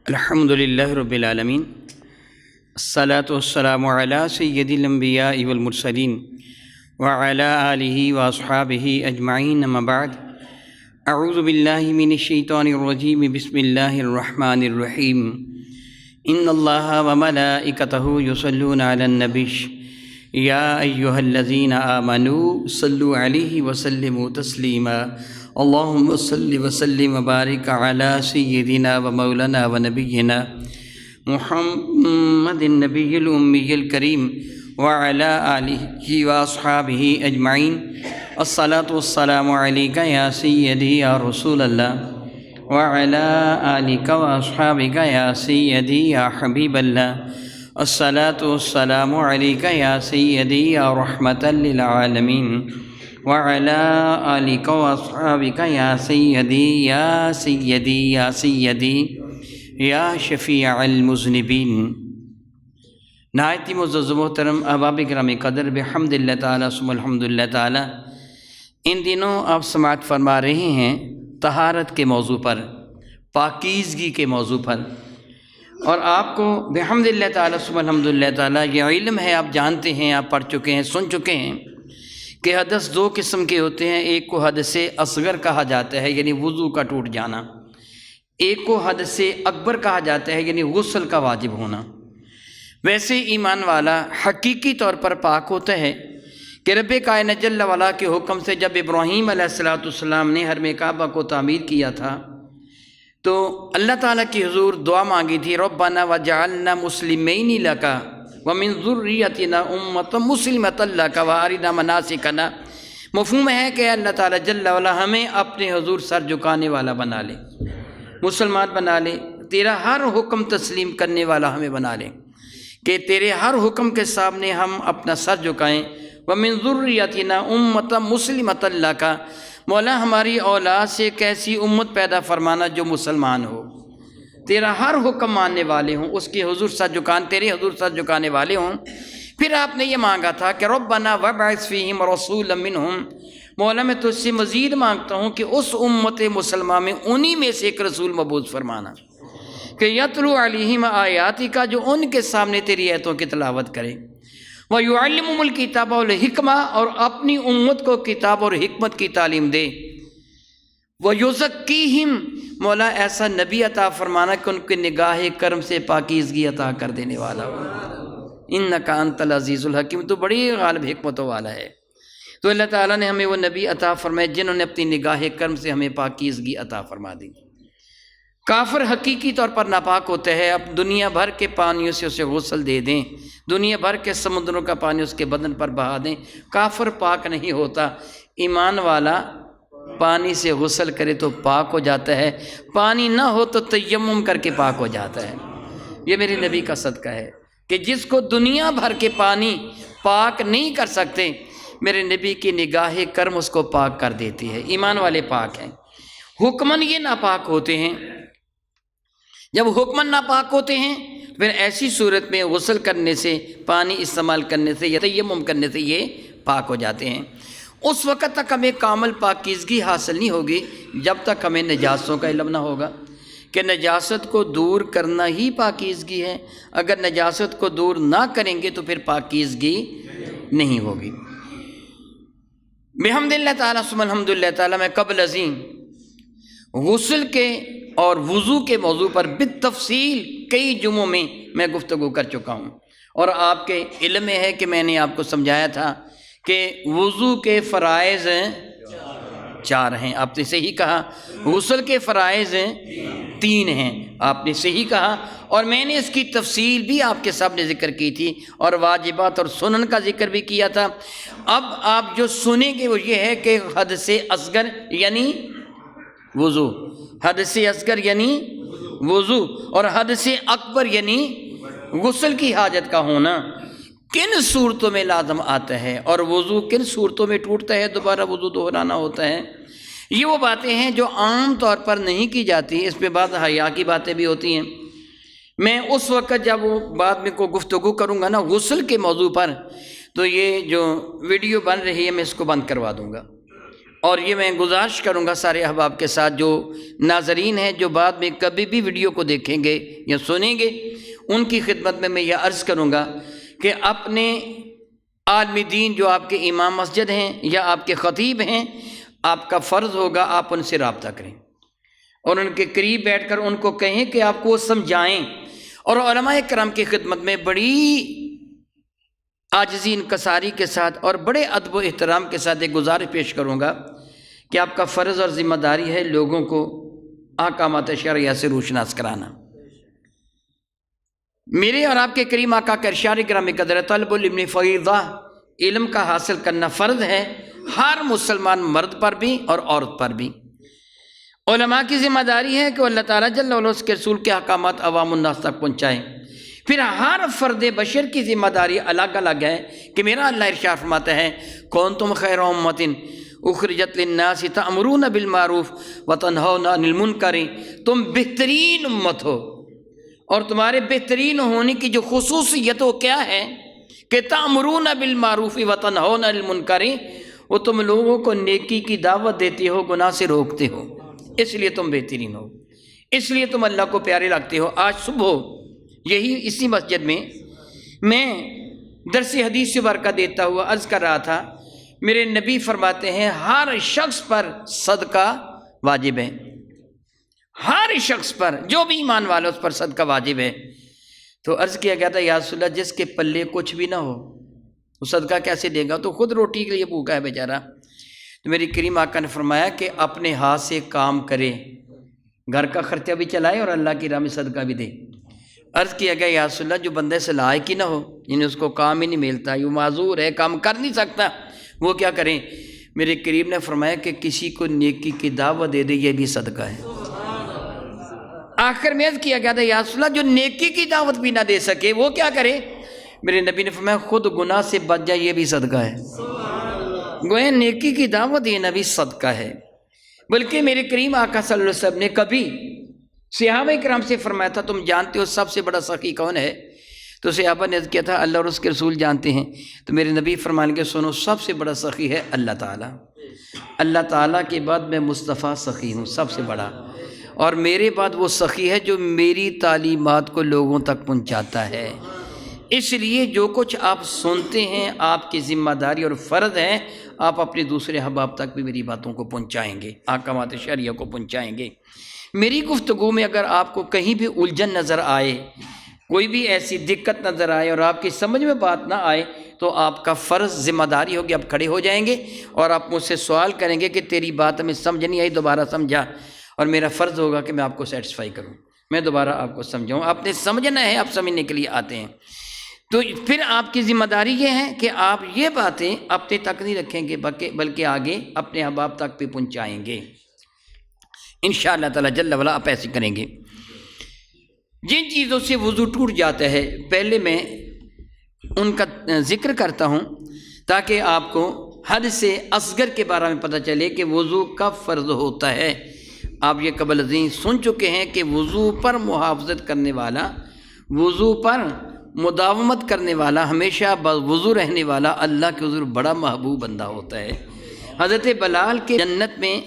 الحمدللہ رب العالمین، الصلاۃ والسلام علی سید الانبیاء والمرسلین وعلی آلہ واصحابہ اجمعین، اما بعد۔ اعوذ باللہ من الشیطان الرجیم، بسم اللہ الرحمن الرحیم۔ ان اللہ وملائکتہ یصلون علی النبی یا ایہا الذین آمنوا صلوا علیہ وسلموا تسلیما۔ اللہم صل وسلم وبارک علی سیدنا و مولانا و نبینا محمد النبی الامی الکریم وعلی آلہ واصحابہ اجمعین۔ الصلاۃ والسلام علیک یا سیدی یا رسول اللہ وعلی آلک واصحابک یا سیدی یا حبیب اللہ۔ الصلاۃ والسلام علیک یا سیدی یا رحمۃ للعالمین وعلی آلک واصحابک یا سیدی یا سیدی یا سیدی یا شفیع المذنبین۔ نہایت ہی معزز و محترم احباب کرام قدر، بحمد اللہ تعالیٰ ثم الحمد للہ تعالیٰ، ان دنوں آپ سماعت فرما رہے ہیں طہارت کے موضوع پر، پاکیزگی کے موضوع پر، اور آپ کو بحمد اللہ تعالیٰ ثم الحمد للہ تعالیٰ یہ علم ہے، آپ جانتے ہیں، آپ پڑھ چکے ہیں، سن چکے ہیں کہ حدث دو قسم کے ہوتے ہیں۔ ایک کو حدث اصغر کہا جاتا ہے، یعنی وضو کا ٹوٹ جانا۔ ایک کو حدث اکبر کہا جاتا ہے، یعنی غسل کا واجب ہونا۔ ویسے ایمان والا حقیقی طور پر پاک ہوتا ہے کہ رب کائنات جل وعلا کے حکم سے جب ابراہیم علیہ السلام نے حرم کعبہ کو تعمیر کیا تھا تو اللہ تعالیٰ کی حضور دعا مانگی تھی، ربنا وجعلنا مسلمین لک ومن ذریتنا امۃ مسلمۃ لک وارنا مناسکنا۔ مفہوم ہے کہ اللہ تعالیٰ جل وعلا ہمیں اپنے حضور سر جھکانے والا بنا لے، مسلمان بنا لے، تیرا ہر حکم تسلیم کرنے والا ہمیں بنا لے، کہ تیرے ہر حکم کے سامنے ہم اپنا سر جھکائیں۔ ومن ذریتنا امۃ مسلمۃ لک، مولا ہماری اولاد سے ایک ایسی امت پیدا فرمانا جو مسلمان ہو، تیرا ہر حکم ماننے والے ہوں، اس کے حضور سر جھکان، تیرے حضور سر جھکانے والے ہوں۔ پھر آپ نے یہ مانگا تھا کہ ربنا وابعث فیہم رسولا منہم، مولا میں تجھ سے مزید مانگتا ہوں کہ اس امت مسلمہ میں انہی میں سے ایک رسول مبعوث فرمانا، کہ یتلو علیہم آیاتک، جو ان کے سامنے تیری آیتوں کی تلاوت کرے، وَيُعَلِّمُهُمُ الْكِتَابَ وَالْحِکْمَةَ، اور اپنی امت کو کتاب اور حکمت کی تعلیم دے، وَيُزَكِّيهِمْ، مولا ایسا نبی عطا فرمانا کہ ان کی نگاہ کرم سے پاکیزگی عطا کر دینے والا ہو۔ اِنَّكَ أَنْتَ الْعَزِيزُ الْحَكِيمُ، تو بڑی غالب حکمتوں والا ہے۔ تو اللہ تعالیٰ نے ہمیں وہ نبی عطا فرمائے جنہوں نے اپنی نگاہ کرم سے ہمیں پاکیزگی عطا فرما دی۔ کافر حقیقی طور پر ناپاک ہوتا ہے، اب دنیا بھر کے پانیوں سے اسے غسل دے دیں، دنیا بھر کے سمندروں کا پانی اس کے بدن پر بہا دیں، کافر پاک نہیں ہوتا۔ ایمان والا پانی سے غسل کرے تو پاک ہو جاتا ہے، پانی نہ ہو تو تیمم کر کے پاک ہو جاتا ہے۔ یہ میرے نبی کا صدقہ ہے کہ جس کو دنیا بھر کے پانی پاک نہیں کر سکتے، میرے نبی کی نگاہ کرم اس کو پاک کر دیتی ہے۔ ایمان والے پاک ہیں، حکماً یہ ناپاک ہوتے ہیں۔ جب حکماً ناپاک ہوتے ہیں پھر ایسی صورت میں غسل کرنے سے، پانی استعمال کرنے سے یا تیمم کرنے سے یہ پاک ہو جاتے ہیں۔ اس وقت تک ہمیں کامل پاکیزگی حاصل نہیں ہوگی جب تک ہمیں نجاستوں کا علم نہ ہوگا، کہ نجاست کو دور کرنا ہی پاکیزگی ہے۔ اگر نجاست کو دور نہ کریں گے تو پھر پاکیزگی نہیں ہوگی۔ بحمد اللہ تعالیٰ ثم الحمد للہ تعالیٰ، میں قبل ازیں غسل کے اور وضو کے موضوع پر بالتفصیل کئی جمعوں میں گفتگو کر چکا ہوں، اور آپ کے علم میں ہے کہ میں نے آپ کو سمجھایا تھا کہ وضو کے فرائض 4 ہیں، آپ نے صحیح کہا۔ غسل کے فرائض 3 ہیں، آپ نے صحیح کہا، اور میں نے اس کی تفصیل بھی آپ کے سامنے ذکر کی تھی، اور واجبات اور سنن کا ذکر بھی کیا تھا۔ اب آپ جو سنیں گے وہ یہ ہے کہ حدث اصغر یعنی وضو، حدث اصغر یعنی وضو، اور حدث اکبر یعنی غسل کی حاجت کا ہونا کن صورتوں میں لازم آتا ہے، اور وضو کن صورتوں میں ٹوٹتا ہے، دوبارہ وضو دہرانا ہوتا ہے۔ یہ وہ باتیں ہیں جو عام طور پر نہیں کی جاتی، اس پہ بعض حیا کی باتیں بھی ہوتی ہیں۔ میں اس وقت جب وہ بعد میں کو گفتگو کروں گا نا غسل کے موضوع پر، تو یہ جو ویڈیو بن رہی ہے میں اس کو بند کروا دوں گا، اور یہ میں گزارش کروں گا سارے احباب کے ساتھ، جو ناظرین ہیں جو بعد میں کبھی بھی ویڈیو کو دیکھیں گے یا سنیں گے، ان کی خدمت میں یہ عرض کروں گا کہ اپنے عالم دین جو آپ کے امام مسجد ہیں یا آپ کے خطیب ہیں، آپ کا فرض ہوگا آپ ان سے رابطہ کریں اور ان کے قریب بیٹھ کر ان کو کہیں کہ آپ کو وہ سمجھائیں۔ اور علماء کرام کی خدمت میں بڑی عاجزی انکساری کے ساتھ اور بڑے ادب و احترام کے ساتھ ایک گزارش پیش کروں گا کہ آپ کا فرض اور ذمہ داری ہے لوگوں کو احکامات شرعیہ سے روشناس کرانا۔ میرے اور آپ کے کریم آقا کا ارشاد گرامی قدر طلب العلم فریضہ، علم کا حاصل کرنا فرض ہے ہر مسلمان مرد پر بھی اور عورت پر بھی۔ علماء کی ذمہ داری ہے کہ اللہ تعالیٰ جل وعلا اس کے رسول کے احکامات عوام الناس تک پہنچائیں۔ پھر ہر فرد بشر کی ذمہ داری الگ الگ ہے کہ میرا اللہ ارشاد فرماتا ہے کنتم خیر امۃ اخرجت للناس تأمرون بالمعروف وتنہون عن المنکر، تم بہترین امت ہو اور تمہارے بہترین ہونے کی جو خصوصیت وہ کیا ہے کہ تأمرون بالمعروف وتنہون عن المنکر، وہ تم لوگوں کو نیکی کی دعوت دیتے ہو، گناہ سے روکتے ہو، اس لیے تم بہترین ہو، اس لیے تم اللہ کو پیارے لگتے ہو۔ آج صبح یہی اسی مسجد میں درس حدیث سے برکت دیتا ہوا عرض کر رہا تھا، میرے نبی فرماتے ہیں ہر شخص پر صدقہ واجب ہے، ہر شخص پر جو بھی ایمان والا اس پر صدقہ واجب ہے۔ تو عرض کیا گیا تھا یا رسول اللہ جس کے پلے کچھ بھی نہ ہو وہ صدقہ کیسے دے گا، تو خود روٹی کے لیے بھوکا ہے بیچارہ۔ تو میری کریم آقا نے فرمایا کہ اپنے ہاتھ سے کام کرے، گھر کا خرچہ بھی چلائے اور اللہ کی راہ میں صدقہ بھی دے۔ عرض کیا گیا یا رسول اللہ جو بندے سے لائق ہی نہ ہو، یعنی اس کو کام ہی نہیں ملتا، یہ معذور ہے، کام کر نہیں سکتا، وہ کیا کریں؟ میرے کریم نے فرمایا کہ کسی کو نیکی کی دعوت دے دے، یہ بھی صدقہ ہے۔ آخر میں عرض کیا گیا تھا یا رسول اللہ جو نیکی کی دعوت بھی نہ دے سکے وہ کیا کرے؟ میرے نبی نے فرمایا خود گناہ سے بچ جائے، یہ بھی صدقہ ہے۔ گویا نیکی کی دعوت دینا بھی صدقہ ہے۔ بلکہ میرے کریم آقا صلی اللہ علیہ وسلم نے کبھی صحابہ کرام سے فرمایا تھا تم جانتے ہو سب سے بڑا سخی کون ہے؟ تو صحابہ نے عرض کیا تھا اللہ اور اس کے رسول جانتے ہیں۔ تو میرے نبی فرمانے کے سنو سب سے بڑا سخی ہے اللہ تعالیٰ، اللہ تعالیٰ کے بعد میں مصطفیٰ سخی ہوں سب سے بڑا، اور میرے بعد وہ سخی ہے جو میری تعلیمات کو لوگوں تک پہنچاتا ہے۔ اس لیے جو کچھ آپ سنتے ہیں آپ کی ذمہ داری اور فرض ہے آپ اپنے دوسرے احباب تک بھی میری باتوں کو پہنچائیں گے، احکامات شرعیہ کو پہنچائیں گے۔ میری گفتگو میں اگر آپ کو کہیں بھی الجھن نظر آئے، کوئی بھی ایسی دقت نظر آئے اور آپ کی سمجھ میں بات نہ آئے تو آپ کا فرض ذمہ داری ہوگی آپ کھڑے ہو جائیں گے اور آپ مجھ سے سوال کریں گے کہ تیری بات ہمیں سمجھ نہیں آئی، دوبارہ سمجھا، اور میرا فرض ہوگا کہ میں آپ کو سیٹسفائی کروں، میں دوبارہ آپ کو سمجھاؤں۔ آپ نے سمجھنا ہے، آپ سمجھنے کے لیے آتے ہیں، تو پھر آپ کی ذمہ داری یہ ہے کہ آپ یہ باتیں اپنے تک نہیں رکھیں گے بلکہ آگے اپنے احباب تک بھی پہنچائیں گے انشاءاللہ تعالی جل وعلا۔ آپ ایسے کریں گے۔ جن چیزوں سے وضو ٹوٹ جاتا ہے پہلے میں ان کا ذکر کرتا ہوں تاکہ آپ کو حد سے اصغر کے بارے میں پتہ چلے کہ وضو کب فرض ہوتا ہے۔ آپ یہ قبل ازیں سن چکے ہیں کہ وضو پر محافظت کرنے والا، وضو پر مداومت کرنے والا، ہمیشہ وضو رہنے والا اللہ کے حضور بڑا محبوب بندہ ہوتا ہے۔ حضرت بلال کے جنت میں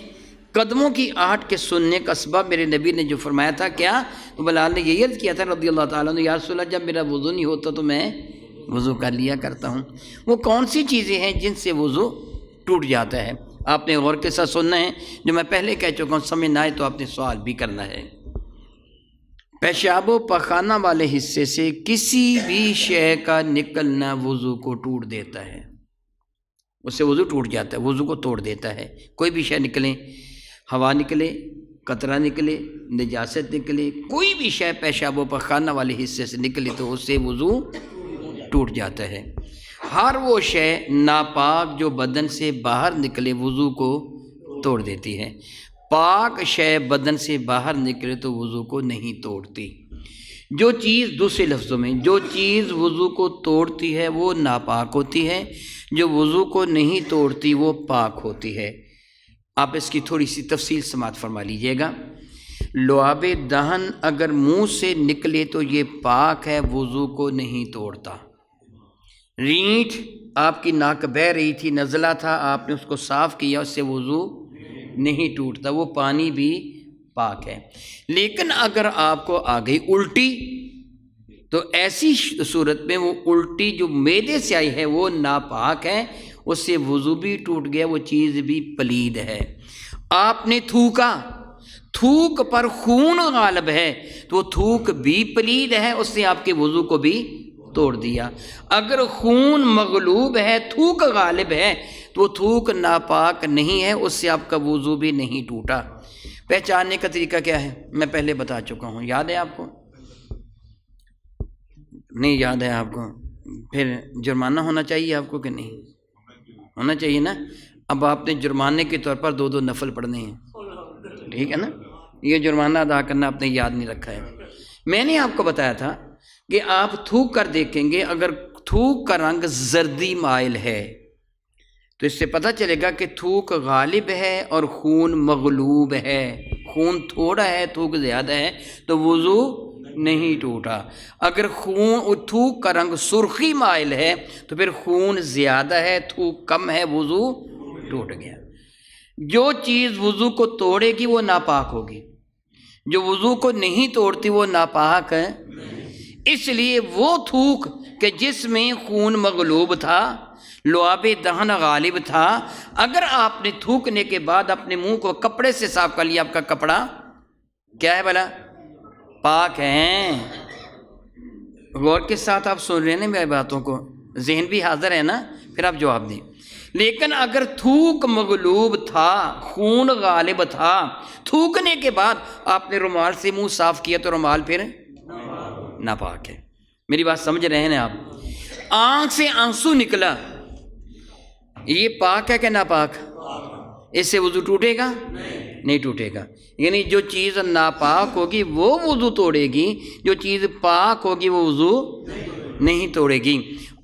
قدموں کی آہٹ کے سننے کا سبب میرے نبی نے جو فرمایا تھا کیا، تو بلال نے یہی عرض کیا تھا رضی اللہ تعالیٰ عنہ یا رسول اللہ جب میرا وضو نہیں ہوتا تو میں وضو کر لیا کرتا ہوں۔ وہ کون سی چیزیں ہیں جن سے وضو ٹوٹ جاتا ہے؟ آپ نے غور کے ساتھ سننا ہے، جو میں پہلے کہہ چکا ہوں، سمجھ نہ آئے تو آپ نے سوال بھی کرنا ہے۔ پیشاب و پخانہ والے حصے سے کسی بھی شے کا نکلنا وضو کو ٹوٹ دیتا ہے، اس سے وضو ٹوٹ جاتا ہے، وضو کو توڑ دیتا ہے۔ کوئی بھی شے نکلے، ہوا نکلے، قطرہ نکلے، نجاست نکلے، کوئی بھی شے پیشاب و پخانہ والے حصے سے نکلے تو اس سے وضو ٹوٹ جاتا ہے۔ ہر وہ شے ناپاک جو بدن سے باہر نکلے وضو کو توڑ دیتی ہے، پاک شے بدن سے باہر نکلے تو وضو کو نہیں توڑتی۔ جو چیز، دوسرے لفظوں میں جو چیز وضو کو توڑتی ہے وہ ناپاک ہوتی ہے، جو وضو کو نہیں توڑتی وہ پاک ہوتی ہے۔ آپ اس کی تھوڑی سی تفصیل سماعت فرما لیجئے گا۔ لعاب دہن اگر منہ سے نکلے تو یہ پاک ہے، وضو کو نہیں توڑتا۔ رینٹھ آپ کی ناک بہہ رہی تھی، نزلہ تھا، آپ نے اس کو صاف کیا، اس سے وضو نہیں ٹوٹتا، وہ پانی بھی پاک ہے۔ لیکن اگر آپ کو آ گئی الٹی تو ایسی صورت میں وہ الٹی جو معدے سے آئی ہے وہ ناپاک ہے، اس سے وضو بھی ٹوٹ گیا، وہ چیز بھی پلید ہے۔ آپ نے تھوکا، تھوک پر خون غالب ہے تو وہ تھوک بھی پلید ہے، اس نے آپ کے وضو کو بھی توڑ دیا۔ اگر خون مغلوب ہے، تھوک غالب ہے تو وہ تھوک ناپاک نہیں ہے، اس سے آپ کا وضو بھی نہیں ٹوٹا۔ پہچاننے کا طریقہ کیا ہے؟ میں پہلے بتا چکا ہوں، یاد ہے آپ کو؟ نہیں یاد ہے آپ کو؟ پھر جرمانہ ہونا چاہیے آپ کو کہ نہیں ہونا چاہیے نا؟ اب آپ نے جرمانے کے طور پر 2 نفل پڑھنے ہیں، ٹھیک ہے نا؟ یہ جرمانہ ادا کرنا آپ نے یاد نہیں رکھا ہے۔ میں نے آپ کو بتایا تھا کہ آپ تھوک کر دیکھیں گے، اگر تھوک کا رنگ زردی مائل ہے تو اس سے پتہ چلے گا کہ تھوک غالب ہے اور خون مغلوب ہے۔ خون تھوڑا ہے، تھوک زیادہ ہے تو وضو نہیں ٹوٹا۔ اگر تھوک کا رنگ سرخی مائل ہے تو پھر خون زیادہ ہے، تھوک کم ہے، وضو ٹوٹ گیا۔ جو چیز وضو کو توڑے گی وہ ناپاک ہوگی، جو وضو کو نہیں توڑتی وہ ناپاک ہے۔ اس لیے وہ تھوک کہ جس میں خون مغلوب تھا، لعاب دہن غالب تھا، اگر آپ نے تھوکنے کے بعد اپنے منہ کو کپڑے سے صاف کر لیا، آپ کا کپڑا کیا ہے بھلا؟ پاک ہیں۔ غور کے ساتھ آپ سن رہے ہیں میری باتوں کو، ذہن بھی حاضر ہے نا؟ پھر آپ جواب دیں۔ لیکن اگر تھوک مغلوب تھا، خون غالب تھا، تھوکنے کے بعد آپ نے رومال سے منہ صاف کیا تو رومال پھر ناپاک ہے۔ میری بات سمجھ رہے ہیں آپ؟ آنکھ سے آنسو نکلا، یہ پاک ہے کہ ناپاک؟ اس سے وضو ٹوٹے گا؟ نہیں ٹوٹے گا۔ یعنی جو چیز ناپاک ہوگی وہ وضو توڑے گی، جو چیز پاک ہوگی وہ وضو نہیں توڑے گی۔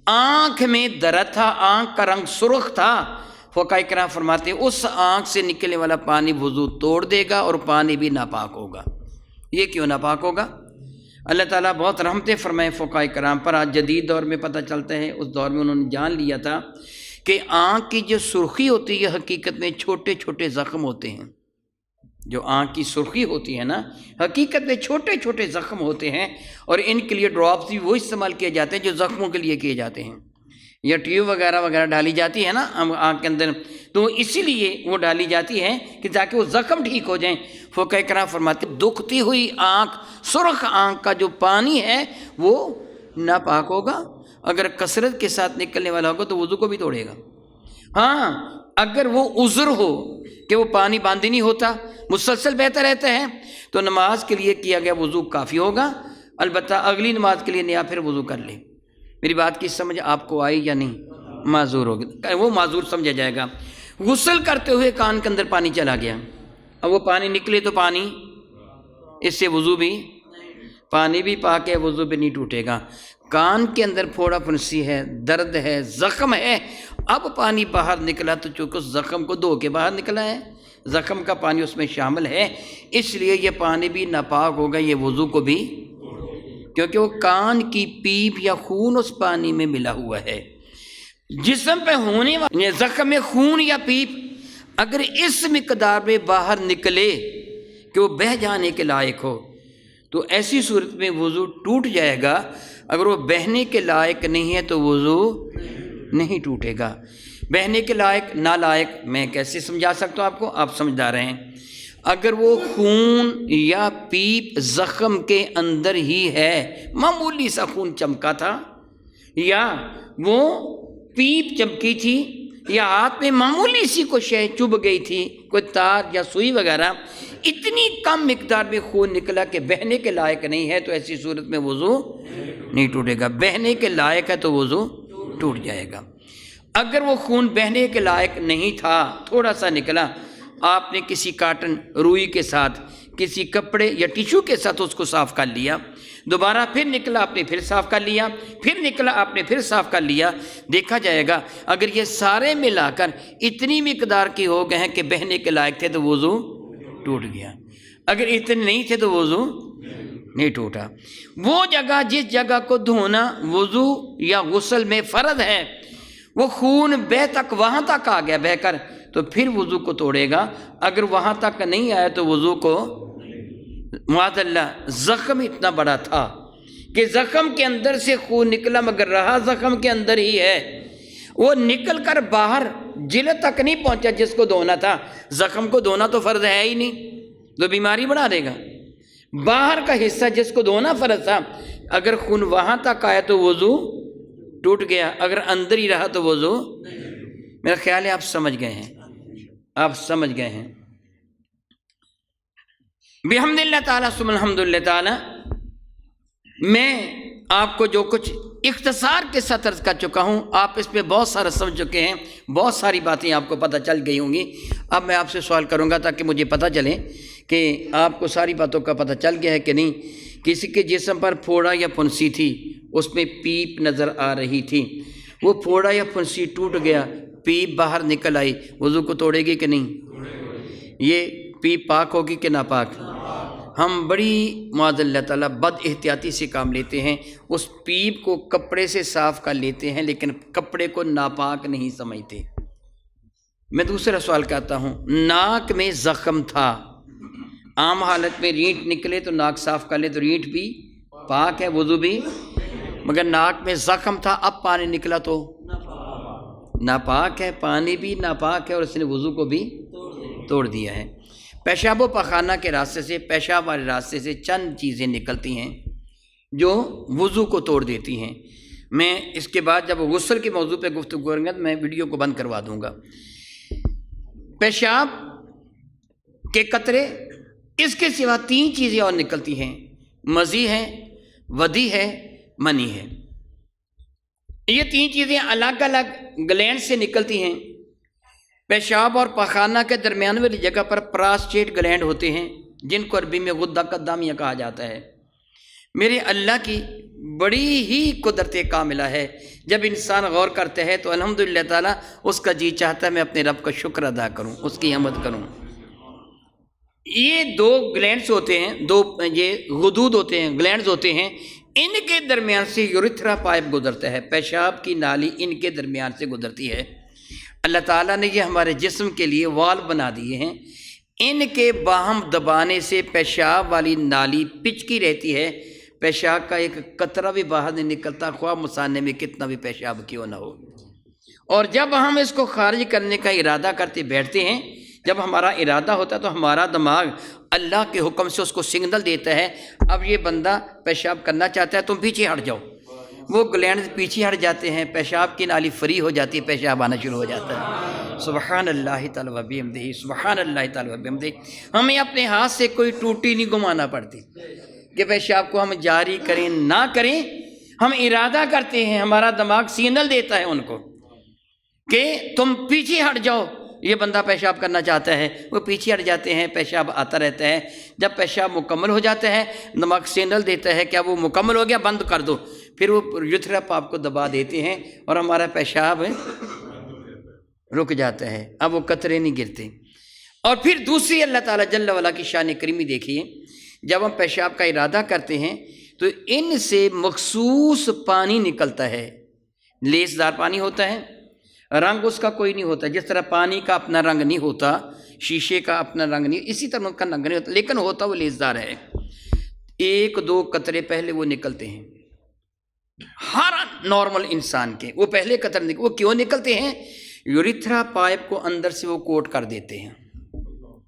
آنکھ میں درد تھا، آنکھ کا رنگ سرخ تھا، فقہاء کرام فرماتے ہیں اس آنکھ سے نکلنے والا پانی وضو توڑ دے گا اور پانی بھی ناپاک ہوگا۔ یہ کیوں ناپاک ہوگا؟ اللہ تعالیٰ بہت رحمتیں فرمائے فقہاء کرام پر۔ آج جدید دور میں پتہ چلتا ہے، اس دور میں انہوں نے جان لیا تھا کہ آنکھ کی جو سرخی ہوتی ہے حقیقت میں چھوٹے چھوٹے زخم ہوتے ہیں۔ جو آنکھ کی سرخی ہوتی ہے نا، حقیقت میں چھوٹے چھوٹے زخم ہوتے ہیں، اور ان کے لیے ڈراپس بھی وہ استعمال کیے جاتے ہیں جو زخموں کے لیے کیے جاتے ہیں، یا ٹیوب وغیرہ وغیرہ ڈالی جاتی ہے نا آنکھ کے اندر، تو اسی لیے وہ ڈالی جاتی ہے کہ تاکہ وہ زخم ٹھیک ہو جائیں۔ فقہاء کرام فرماتے ہیں دکھتی ہوئی آنکھ، سرخ آنکھ کا جو پانی ہے وہ ناپاک ہوگا، اگر کثرت کے ساتھ نکلنے والا ہوگا تو وضو کو بھی توڑے گا۔ ہاں اگر وہ عذر ہو کہ وہ پانی باندھ نہیں ہوتا، مسلسل بہتا رہتا ہے، تو نماز کے لیے کیا گیا وضو کافی ہوگا، البتہ اگلی نماز کے لیے نیا پھر وضو کر لے۔ میری بات کی سمجھ آپ کو آئی یا نہیں؟ معذور ہوگی، وہ معذور سمجھا جائے گا۔ غسل کرتے ہوئے کان کے اندر پانی چلا گیا، اب وہ پانی نکلے تو پانی، اس سے وضو بھی، پانی بھی پاک ہے، وضو بھی نہیں ٹوٹے گا۔ کان کے اندر پھوڑا پھنسی ہے، درد ہے، زخم ہے، اب پانی باہر نکلا تو چونکہ اس زخم کو دھو کے باہر نکلا ہے، زخم کا پانی اس میں شامل ہے، اس لیے یہ پانی بھی ناپاک ہوگا، یہ وضو کو بھی، کیونکہ وہ کان کی پیپ یا خون اس پانی میں ملا ہوا ہے۔ جسم پہ ہونے والے زخم میں خون یا پیپ اگر اس مقدار میں باہر نکلے کہ وہ بہہ جانے کے لائق ہو تو ایسی صورت میں وضو ٹوٹ جائے گا، اگر وہ بہنے کے لائق نہیں ہے تو وضو نہیں ٹوٹے گا۔ بہنے کے لائق نالائق میں کیسے سمجھا سکتا ہوں آپ کو؟ آپ سمجھدار ہیں۔ اگر وہ خون یا پیپ زخم کے اندر ہی ہے، معمولی سا خون چمکا تھا، یا وہ پیپ چمکی تھی، یا ہاتھ میں معمولی سی کوئی شے چبھ گئی تھی، کوئی تار یا سوئی وغیرہ، اتنی کم مقدار میں خون نکلا کہ بہنے کے لائق نہیں ہے تو ایسی صورت میں وضو نہیں ٹوٹے گا۔ بہنے کے لائق ہے تو وضو ٹوٹ جائے گا۔ اگر وہ خون بہنے کے لائق نہیں تھا، تھوڑا سا نکلا، آپ نے کسی کاٹن روئی کے ساتھ، کسی کپڑے یا ٹیشو کے ساتھ اس کو صاف کر لیا، دوبارہ پھر نکلا آپ نے پھر صاف کر لیا، پھر نکلا آپ نے پھر صاف کر لیا، دیکھا جائے گا اگر یہ سارے ملا کر اتنی مقدار کے ہو گئے ہیں کہ بہنے کے لائق تھے تو وضو ٹوٹ گیا، اگر اتنے نہیں تھے تو وضو نہیں ٹوٹا۔ وہ جگہ جس جگہ کو دھونا وضو یا غسل میں فرض ہے، وہ خون بہ تک وہاں تک آ گیا بہ کر تو پھر وضو کو توڑے گا، اگر وہاں تک نہیں آیا تو وضو کو معاذ اللہ زخم اتنا بڑا تھا کہ زخم کے اندر سے خون نکلا مگر رہا زخم کے اندر ہی ہے، وہ نکل کر باہر جلد تک نہیں پہنچا جس کو دھونا تھا۔ زخم کو دھونا تو فرض ہے ہی نہیں، تو بیماری بڑھا دے گا۔ باہر کا حصہ جس کو دھونا فرض تھا، اگر خون وہاں تک آیا تو وضو ٹوٹ گیا، اگر اندر ہی رہا تو وضو۔ میرا خیال ہے آپ سمجھ گئے ہیں، آپ سمجھ گئے ہیں۔ بحمد اللہ تعالیٰ ثم الحمد للہ تعالیٰ، میں آپ کو جو کچھ اختصار کے ساتھ عرض کر چکا ہوں، آپ اس پہ بہت سارا سمجھ چکے ہیں، بہت ساری باتیں آپ کو پتہ چل گئی ہوں گی۔ اب میں آپ سے سوال کروں گا تاکہ مجھے پتہ چلے کہ آپ کو ساری باتوں کا پتہ چل گیا ہے کہ نہیں۔ کسی کے جسم پر پھوڑا یا پھنسی تھی، اس میں پیپ نظر آ رہی تھی، وہ پھوڑا یا پھنسی ٹوٹ گیا، پیپ باہر نکل آئی، وضو کو توڑے گی کہ نہیں؟ یہ پیپ پاک ہوگی کہ ناپاک؟ ہم بڑی معاذ اللہ تعالیٰ بد احتیاطی سے کام لیتے ہیں، اس پیپ کو کپڑے سے صاف کر لیتے ہیں لیکن کپڑے کو ناپاک نہیں سمجھتے۔ میں دوسرا سوال کرتا ہوں، ناک میں زخم تھا، عام حالت میں رینٹ نکلے تو ناک صاف کر لے تو رینٹ بھی پاک ہے، وضو بھی، مگر ناک میں زخم تھا، اب پانی نکلا تو ناپاک ہے، پانی بھی ناپاک ہے اور اس نے وضو کو بھی توڑ دیا ہے۔ پیشاب و پخانہ کے راستے سے، پیشاب والے راستے سے چند چیزیں نکلتی ہیں جو وضو کو توڑ دیتی ہیں۔ میں اس کے بعد جب غسل کے موضوع پہ گفتگو کروں گا تو میں ویڈیو کو بند کروا دوں گا۔ پیشاب کے قطرے، اس کے سوا 3 چیزیں اور نکلتی ہیں، مزی ہے، ودی ہے، منی ہے۔ یہ 3 چیزیں الگ الگ گلینڈ سے نکلتی ہیں۔ پیشاب اور پخانہ کے درمیان والی جگہ پر پراسٹیٹ گلینڈ ہوتے ہیں جن کو عربی میں غدہ قدامیہ کہا جاتا ہے۔ میرے اللہ کی بڑی ہی قدرت کاملہ ہے، جب انسان غور کرتا ہے تو الحمدللہ تعالیٰ اس کا جی چاہتا ہے میں اپنے رب کا شکر ادا کروں، اس کی حمد کروں۔ یہ 2 گلینڈز ہوتے ہیں، 2 یہ غدود ہوتے ہیں، گلینڈز ہوتے ہیں، ان کے درمیان سے یورتھرا پائپ گزرتا ہے، پیشاب کی نالی ان کے درمیان سے گزرتی ہے۔ اللہ تعالیٰ نے یہ ہمارے جسم کے لیے والو بنا دیے ہیں، ان کے باہم دبانے سے پیشاب والی نالی پچکی رہتی ہے، پیشاب کا ایک قطرہ بھی باہر نہیں نکلتا، خواہ مثانے میں کتنا بھی پیشاب کیوں نہ ہو۔ اور جب ہم اس کو خارج کرنے کا ارادہ کرتے بیٹھتے ہیں، جب ہمارا ارادہ ہوتا ہے تو ہمارا دماغ اللہ کے حکم سے اس کو سگنل دیتا ہے، اب یہ بندہ پیشاب کرنا چاہتا ہے، تم پیچھے ہٹ جاؤ۔ وہ گلینڈ پیچھے ہٹ جاتے ہیں، پیشاب کی نالی فری ہو جاتی ہے، پیشاب آنا شروع ہو جاتا ہے۔ سبحان اللہ تعالی و بحمدہ، سبحان اللہ تعالی و بحمدہ۔ ہمیں اپنے ہاتھ سے کوئی ٹوٹی نہیں گھمانا پڑتی کہ پیشاب کو ہم جاری کریں نہ کریں، ہم ارادہ کرتے ہیں، ہمارا دماغ سگنل دیتا ہے ان کو کہ تم پیچھے ہٹ جاؤ، یہ بندہ پیشاب کرنا چاہتا ہے، وہ پیچھے ہٹ جاتے ہیں، پیشاب آتا رہتا ہے۔ جب پیشاب مکمل ہو جاتا ہے، دماغ سگنل دیتا ہے کیا وہ مکمل ہو گیا، بند کر دو، پھر وہ یورتھرا پائپ کو دبا دیتے ہیں اور ہمارا پیشاب رک جاتا ہے، اب وہ قطرے نہیں گرتے۔ اور پھر دوسری اللہ تعالیٰ جل وعلا کی شان کریمی دیکھیے، جب ہم پیشاب کا ارادہ کرتے ہیں تو ان سے مخصوص پانی نکلتا ہے، لیسدار پانی ہوتا ہے، رنگ اس کا کوئی نہیں ہوتا، جس طرح پانی کا اپنا رنگ نہیں ہوتا، شیشے کا اپنا رنگ نہیں، اسی طرح ان کا رنگ نہیں ہوتا، لیکن ہوتا وہ لیسدار ہے۔ 1-2 قطرے پہلے وہ نکلتے ہیں ہر نارمل انسان کے، وہ پہلے قطرے وہ کیوں نکلتے ہیں؟ یورتھرا پائپ کو اندر سے وہ کوٹ کر دیتے ہیں،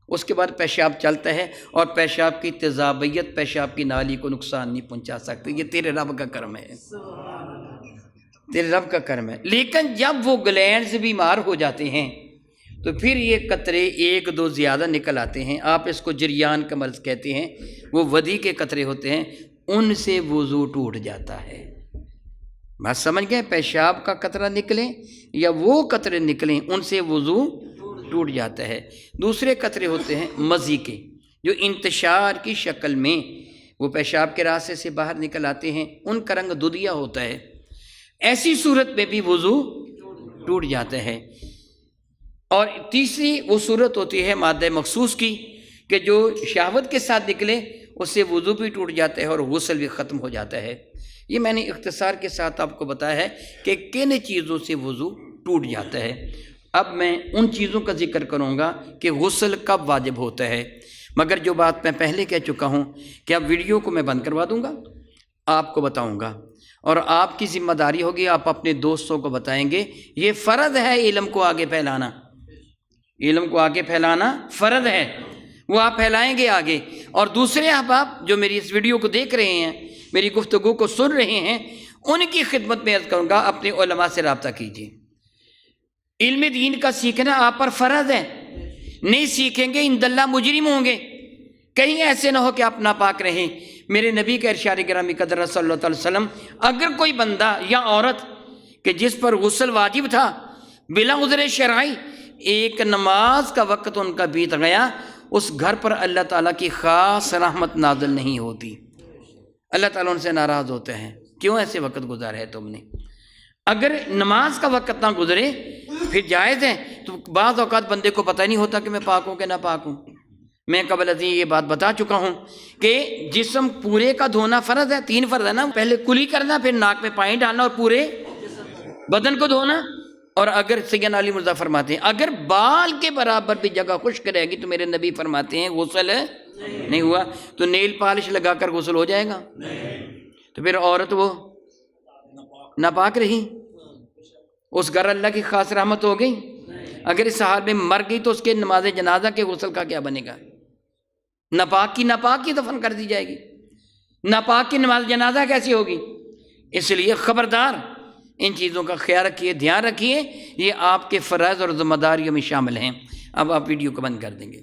اس کے بعد پیشاب چلتا ہے، اور پیشاب کی تیزابیت پیشاب کی نالی کو نقصان نہیں پہنچا سکتی۔ یہ تیرے رب کا کرم ہے، تیرے رب کا کرم ہے۔ لیکن جب وہ گلینڈز بیمار ہو جاتے ہیں تو پھر یہ قطرے 1-2 زیادہ نکل آتے ہیں، آپ اس کو جریان کا مرض کہتے ہیں، وہ ودی کے قطرے ہوتے ہیں، ان سے وضو ٹوٹ جاتا ہے۔ بات سمجھ گئے؟ پیشاب کا قطرہ نکلیں یا وہ قطرے نکلیں، ان سے وضو ٹوٹ جاتا ہے۔ دوسرے قطرے ہوتے ہیں مزی کے، جو انتشار کی شکل میں وہ پیشاب کے راستے سے باہر نکل آتے ہیں، ان کا رنگ دودھیا ہوتا ہے، ایسی صورت میں بھی وضو ٹوٹ جاتا ہے۔ اور تیسری وہ صورت ہوتی ہے مادہ مخصوص کی، کہ جو شہوت کے ساتھ نکلے اس سے وضو بھی ٹوٹ جاتا ہے اور غسل بھی ختم ہو جاتا ہے۔ یہ میں نے اختصار کے ساتھ آپ کو بتایا ہے کہ کن چیزوں سے وضو ٹوٹ جاتا ہے۔ اب میں ان چیزوں کا ذکر کروں گا کہ غسل کب واجب ہوتا ہے، مگر جو بات میں پہلے کہہ چکا ہوں کہ اب ویڈیو کو میں بند کروا دوں گا، آپ کو بتاؤں گا، اور آپ کی ذمہ داری ہوگی آپ اپنے دوستوں کو بتائیں گے۔ یہ فرض ہے علم کو آگے پھیلانا، علم کو آگے پھیلانا فرض ہے، وہ آپ پھیلائیں گے آگے۔ اور دوسرے احباب جو میری اس ویڈیو کو دیکھ رہے ہیں، میری گفتگو کو سن رہے ہیں، ان کی خدمت میں عرض کروں گا اپنے علماء سے رابطہ کیجیے۔ علم دین کا سیکھنا آپ پر فرض ہے، نہیں سیکھیں گے انداللہ مجرم ہوں گے۔ کہیں ایسے نہ ہو کہ آپ ناپاک رہیں۔ میرے نبی کا ارشاد گرامی قدر صلی اللہ علیہ وسلم، اگر کوئی بندہ یا عورت کہ جس پر غسل واجب تھا بلا عذر شرعی، ایک نماز کا وقت ان کا بیت گیا، اس گھر پر اللہ تعالیٰ کی خاص رحمت نازل نہیں ہوتی، اللہ تعالیٰ ان سے ناراض ہوتے ہیں، کیوں ایسے وقت گزارا ہے تم نے؟ اگر نماز کا وقت نہ گزرے پھر جائز ہے، تو بعض اوقات بندے کو پتہ نہیں ہوتا کہ میں پاک ہوں کہ نہ پاک ہوں۔ میں قبل ازیں یہ بات بتا چکا ہوں کہ جسم پورے کا دھونا فرض ہے، 3 فرض ہے نا، پہلے کلی کرنا، پھر ناک میں پانی ڈالنا، اور پورے بدن کو دھونا۔ اور اگر سیدنا علی مرزا فرماتے ہیں اگر بال کے برابر بھی جگہ خشک رہے گی تو میرے نبی فرماتے ہیں غسل نہیں ہوا، تو نیل پالش لگا کر غسل ہو جائے گا؟ تو پھر عورت وہ ناپاک رہی، اس گھر اللہ کی خاص رحمت ہو گئی؟ اگر اس حال میں مر گئی تو اس کے نماز جنازہ کے غسل کا کیا بنے گا؟ ناپاک کی ناپاک کی دفن کر دی جائے گی، ناپاک کی نماز جنازہ کیسی ہوگی؟ اس لیے خبردار ان چیزوں کا خیال رکھیے، دھیان رکھیے، یہ آپ کے فرائض اور ذمہ داریوں میں شامل ہیں۔ اب آپ ویڈیو کو بند کر دیں گے۔